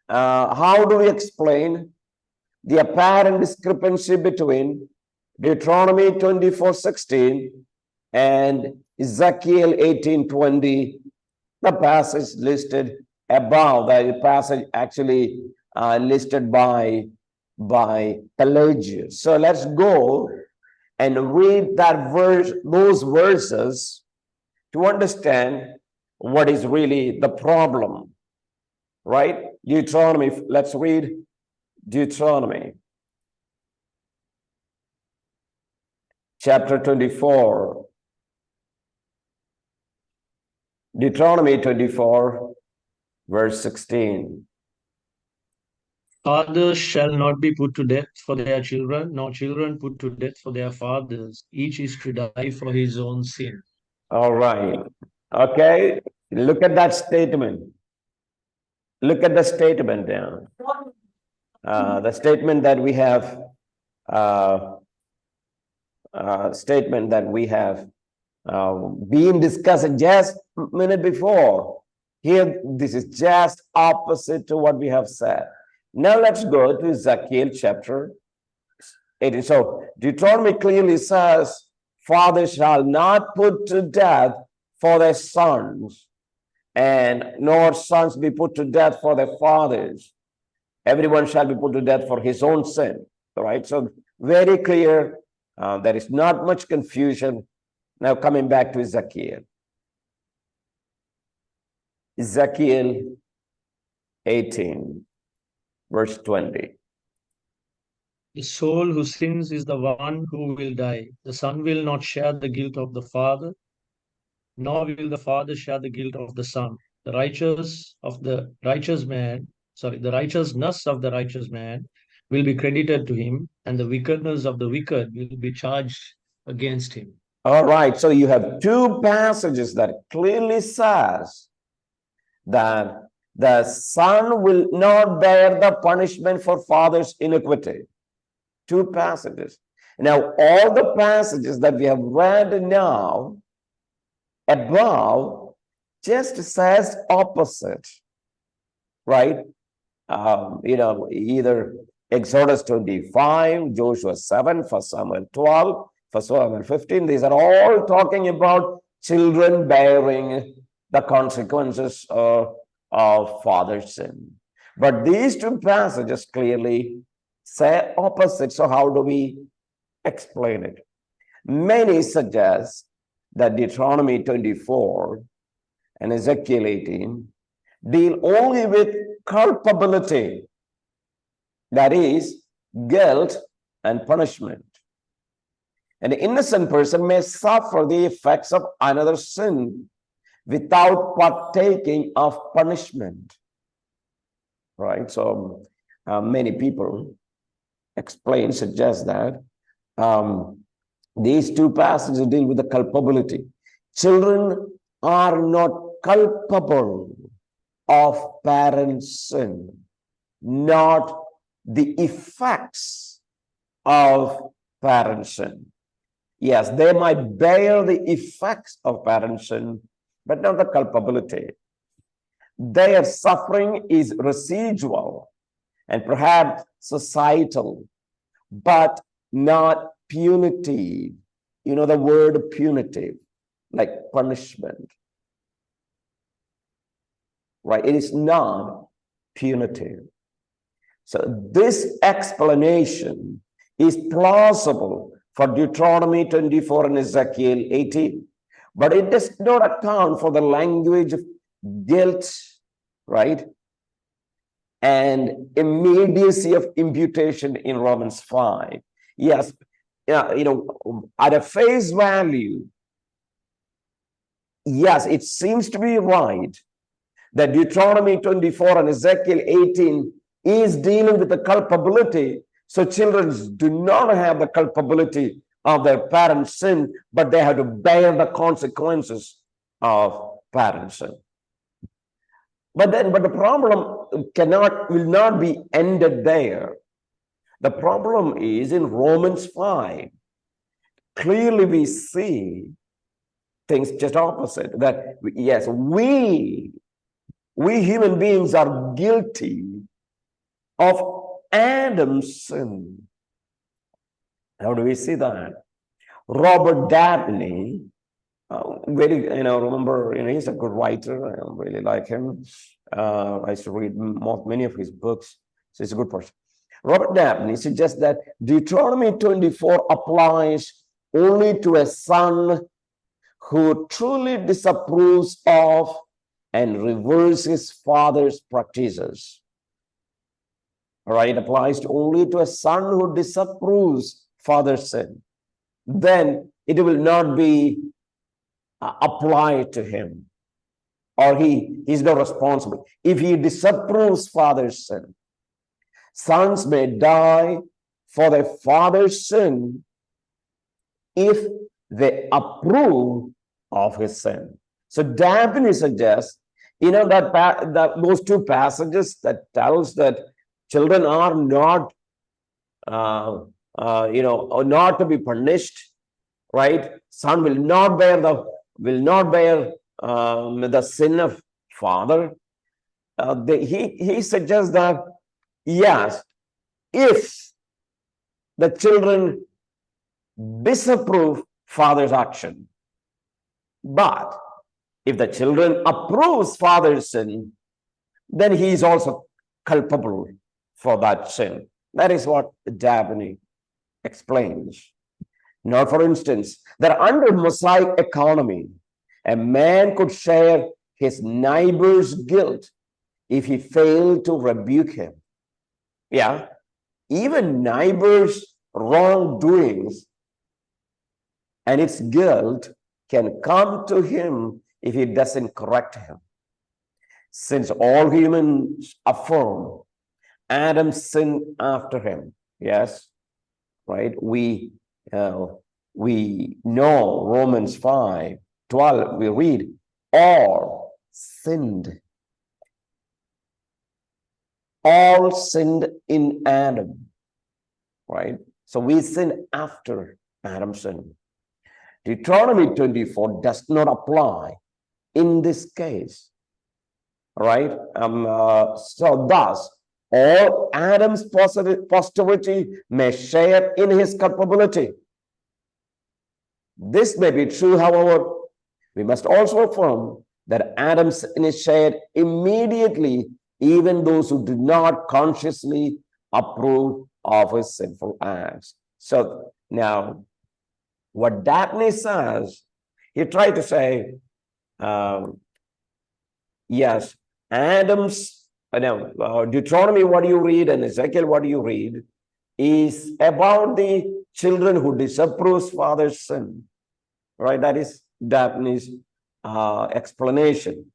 how do we explain the apparent discrepancy between Deuteronomy 24:16 and Ezekiel 18:20, the passage listed above, the passage actually listed by Pelagius. So let's go and read that verse, those verses, to understand what is really the problem, right? Deuteronomy, let's read Deuteronomy chapter 24. Deuteronomy 24, verse 16. Fathers shall not be put to death for their children, nor children put to death for their fathers. Each is to die for his own sin. All right. Okay. Look at that statement. Look at the statement there. The statement that we have, been discussed just a minute before. Here, this is just opposite to what we have said. Now let's go to Ezekiel chapter 18. So Deuteronomy clearly says, fathers shall not put to death for their sons, and nor sons be put to death for their fathers. Everyone shall be put to death for his own sin. All right, so very clear. There is not much confusion. Now coming back to Ezekiel. Ezekiel 18, verse 20. The soul who sins is the one who will die. The son will not share the guilt of the father, nor will the father share the guilt of the son. The righteousness of the righteous man will be credited to him, and the wickedness of the wicked will be charged against him. All right, so you have two passages that clearly says that the son will not bear the punishment for father's iniquity. Two passages. Now, all the passages that we have read now above just says opposite, right? Either Exodus 25, Joshua 7, 1 Samuel 12, 1 Samuel 15, these are all talking about children bearing the consequences of father's sin. But these two passages clearly say opposite. So how do we explain it? Many suggest that Deuteronomy 24 and Ezekiel 18 deal only with culpability, that is, guilt and punishment. An innocent person may suffer the effects of another sin without partaking of punishment, right? So many people suggest that these two passages deal with the culpability. Children are not culpable of parents' sin, not the effects of parents' sin. Yes, they might bear the effects of parents' sin, but not the culpability. Their suffering is residual and perhaps societal, but not punitive. You know the word punitive, like punishment, right? It is not punitive. So this explanation is plausible for Deuteronomy 24 and Ezekiel 18, but it does not account for the language of guilt, right? And immediacy of imputation in Romans 5. Yes, at a face value, yes, it seems to be right that Deuteronomy 24 and Ezekiel 18 is dealing with the culpability. So children do not have the culpability of their parents' sin, but they have to bear the consequences of parents' sin. But the problem will not be ended there. The problem is in Romans 5. Clearly we see things just opposite, that yes, we human beings are guilty of Adam's sin. How do we see that? Robert Dabney, remember, he's a good writer. I really like him. I used to read many of his books, so he's a good person. Robert Dabney suggests that Deuteronomy 24 applies only to a son who truly disapproves of and reverses his father's practices. All right, it applies only to a son who disapproves father's sin. Then it will not be applied to him, or he's not responsible. If he disapproves father's sin, sons may die for their father's sin if they approve of his sin. So Dabney suggests, that those two passages that tells that children are not, not to be punished, right? Son will not bear the sin of father. He suggests that yes, if the children disapprove father's action, but if the children approves father's sin, then he is also culpable for that sin. That is what Dabney explains. Now, for instance, that under Mosaic economy, a man could share his neighbor's guilt if he failed to rebuke him. Yeah, even neighbor's wrongdoings and its guilt can come to him if he doesn't correct him. Since all humans affirm Adam's sin after him, yes, right? We know Romans 5:12, we read, all sinned in Adam, right? So we sin after Adam's sin. Deuteronomy 24 does not apply in this case, right? So thus, all Adam's posterity may share in his culpability. This may be true, however, we must also affirm that Adam's sin is shared immediately, even those who do not consciously approve of his sinful acts. So now, what Dabney says, he tried to say, yes, Deuteronomy, what do you read, and Ezekiel, what do you read, is about the children who disapproves father's sin, right? That is Dabney's explanation.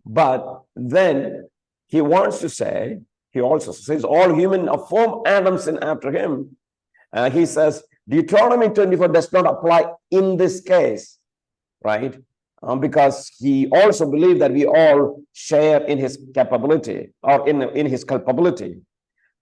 But then he wants to say, he also says, all human affirm Adam's sin after him. He says, Deuteronomy 24 does not apply in this case, right? Because he also believed that we all share in his capability or in his culpability,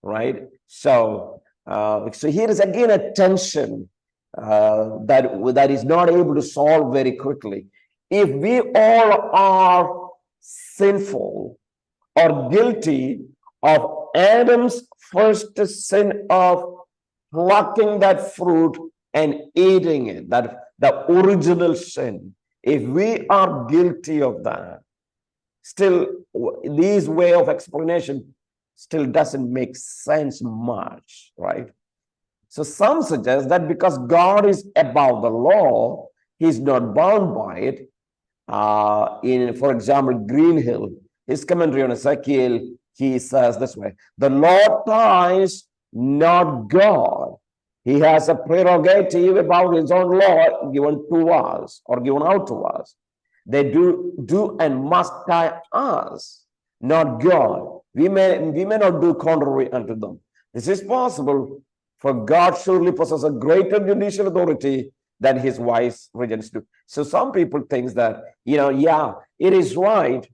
right? So, so here is again a tension that is not able to solve very quickly. If we all are sinful or guilty of Adam's first sin of plucking that fruit and eating it, that the original sin, if we are guilty of that, still this way of explanation still doesn't make sense much, right? So some suggest that because God is above the law, he's not bound by it. For example, Greenhill, his commentary on Ezekiel, he says this way: the law ties not God. He has a prerogative about his own law given to us or given out to us. They do and must tie us, not God. We may not do contrary unto them. This is possible, for God surely possesses a greater judicial authority than his wise regents do. So some people think that, yeah, it is right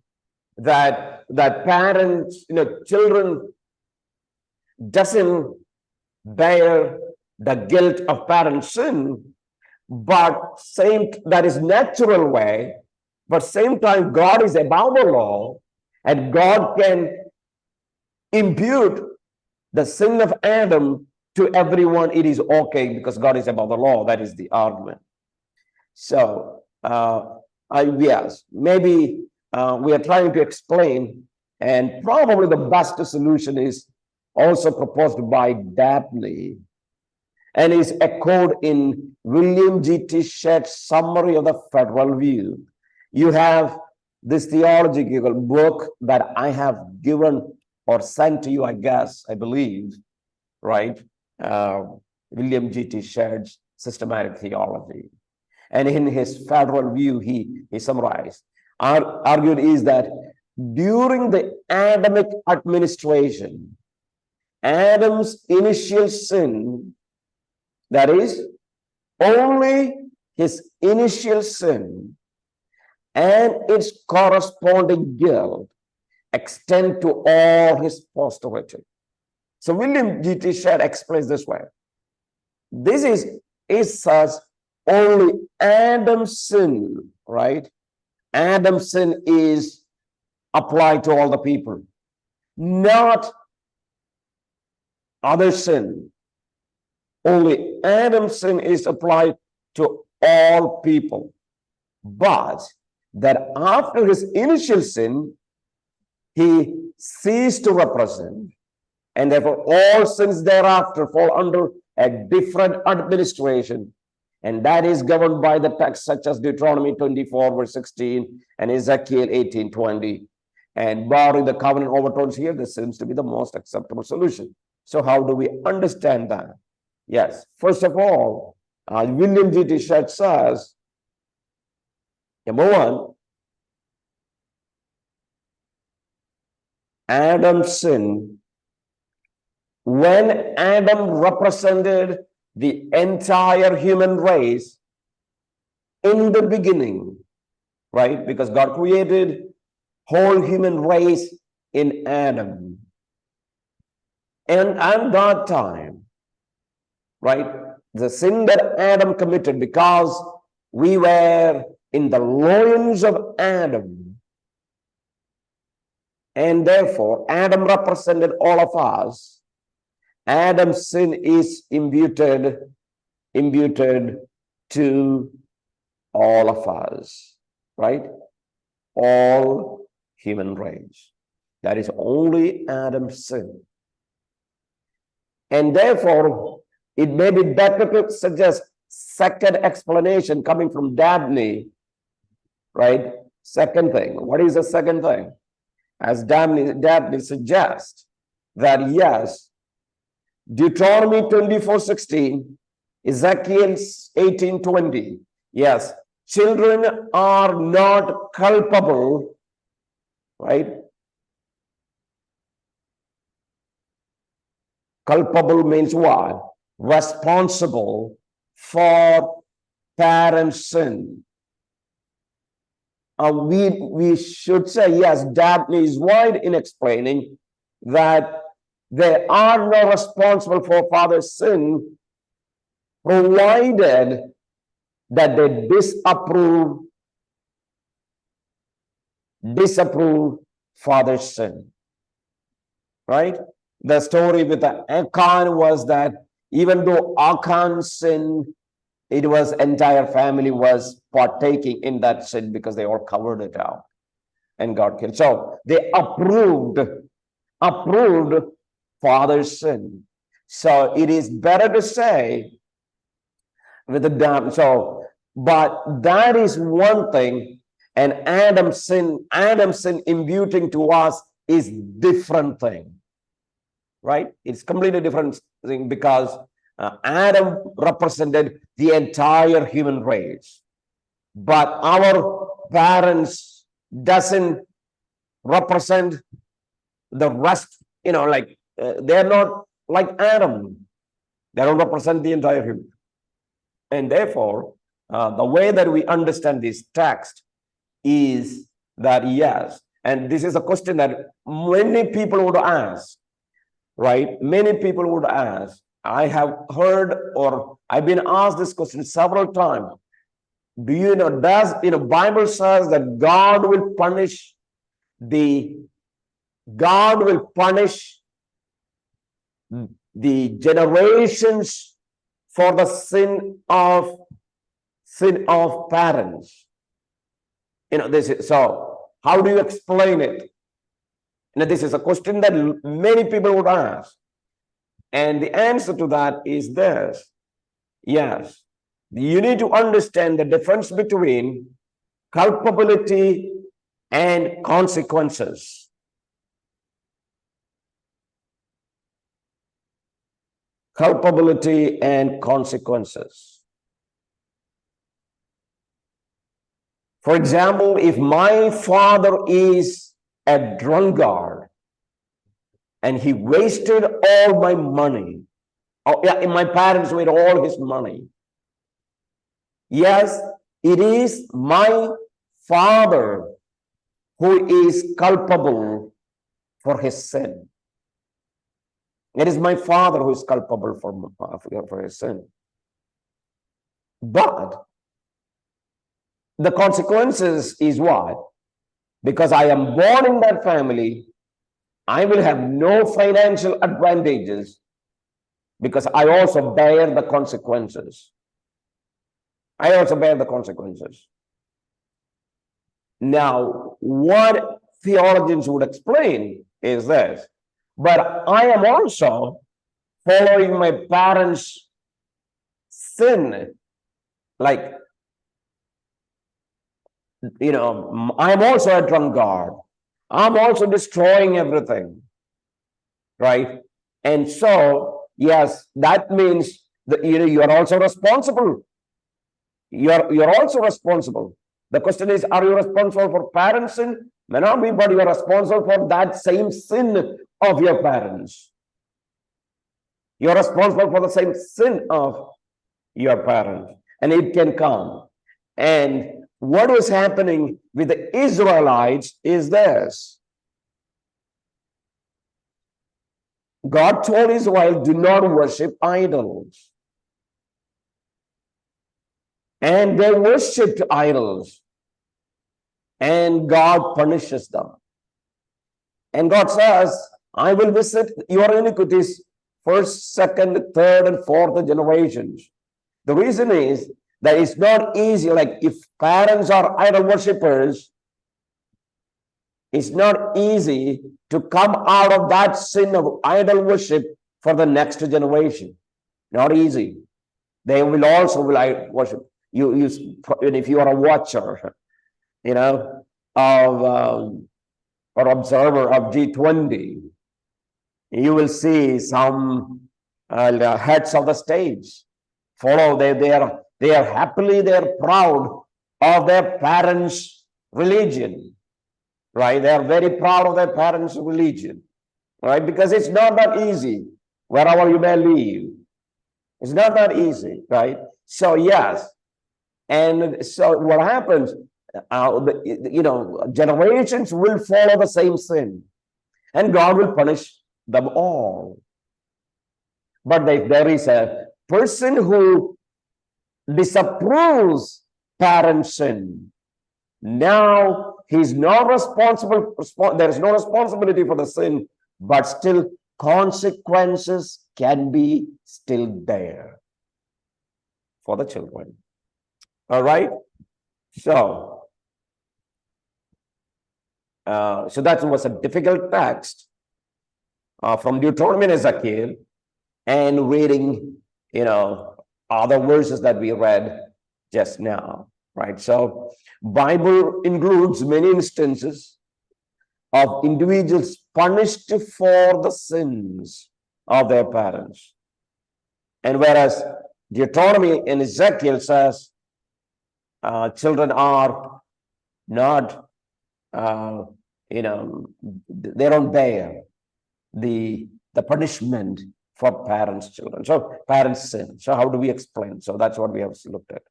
that parents, children doesn't bear the guilt of parent sin, but that is natural way, but same time God is above the law, and God can impute the sin of Adam to everyone, it is okay because God is above the law. That is the argument. So, yes, maybe we are trying to explain, and probably the best solution is also proposed by Dabney and is echoed in William G.T. Shett's summary of the federal view. You have this theological book that I have given or sent to you, I guess, I believe, right? William G.T. Shett's systematic theology. And in his federal view, he summarized, argued is that during the Adamic administration, Adam's initial sin, that is, only his initial sin and its corresponding guilt extend to all his posterity. So William G.T. Shedd explains this way. This is such only Adam's sin, right? Adam's sin is applied to all the people, not other sin. Only Adam's sin is applied to all people. But that after his initial sin, he ceased to represent, and therefore all sins thereafter fall under a different administration, and that is governed by the texts such as Deuteronomy 24, verse 16, and Ezekiel 18:20. And barring the covenant overtones here, this seems to be the most acceptable solution. So how do we understand that? Yes, first of all, William G.T. Shedd says, number one, Adam's sin, when Adam represented the entire human race in the beginning, right? Because God created whole human race in Adam. And at that time, right, the sin that Adam committed, because we were in the loins of Adam, and therefore Adam represented all of us, Adam's sin is imputed to all of us, right? All human race. That is only Adam's sin. And therefore, it may be better to suggest second explanation coming from Dabney, right? Second thing. What is the second thing? As Dabney suggests, that yes, Deuteronomy 24:16, Ezekiel 18:20, yes, children are not culpable, right? Culpable means what? Responsible for parents' sin. We should say, yes, Dabney is right in explaining that they are not responsible for father's sin, provided that they disapprove father's sin, right? The story with Achan was that even though Achan's sin, it was entire family was partaking in that sin because they all covered it out and got killed. So they approved father's sin. So it is better to say with the damn. So, but that is one thing, and Adam's sin imputing to us is different thing, right? It's completely different thing because Adam represented the entire human race, but our parents doesn't represent the rest. Like they're not like Adam. They don't represent the entire human. And therefore, the way that we understand this text is that yes, and this is a question that many people would ask, right? Many people would ask. I have heard or I've been asked this question several times. Do you know, Bible says that God will punish the generations for the sin of parents. This is, so how do you explain it? This is a question that many people would ask. And the answer to that is this. Yes, you need to understand the difference between culpability and consequences. Culpability and consequences. For example, if my father is a drunkard and he wasted all my money, my parents made all his money. Yes, it is my father who is culpable for his sin. It is my father who is culpable for his sin. But the consequences is what? Because I am born in that family, I will have no financial advantages because I also bear the consequences. I also bear the consequences. Now, what theologians would explain is this, but I am also following my parents' sin. Like, I'm also a drunkard. I'm also destroying everything, right? And so, yes, that means that you are also responsible. You're also responsible. The question is, are you responsible for parents' sin? May not be, but you are responsible for that same sin of your parents. You're responsible for the same sin of your parents, and it can come. And what was happening with the Israelites is this. God told Israel, do not worship idols. And they worshipped idols. And God punishes them. And God says, I will visit your iniquities first, second, third, and fourth generations. The reason is that it's not easy. Like if parents are idol worshippers, it's not easy to come out of that sin of idol worship for the next generation. Not easy. They will also worship. If you are a watcher, of or observer of G20, you will see some heads of the stage follow. They are happily, they are proud of their parents' religion, right? They are very proud of their parents' religion, right? Because it's not that easy wherever you may live. It's not that easy, right? So yes, and so what happens? Generations will follow the same sin, and God will punish them all. But there is a person who disapproves parents' sin. Now he's not responsible. There is no responsibility for the sin, but still consequences can be still there for the children. All right. So that was a difficult text from Deuteronomy and Ezekiel, and reading, other verses that we read just now, right? So Bible includes many instances of individuals punished for the sins of their parents. And whereas Deuteronomy and Ezekiel says children are not, they don't bear the punishment for parents' children. So parents sin. So how do we explain? So that's what we have looked at.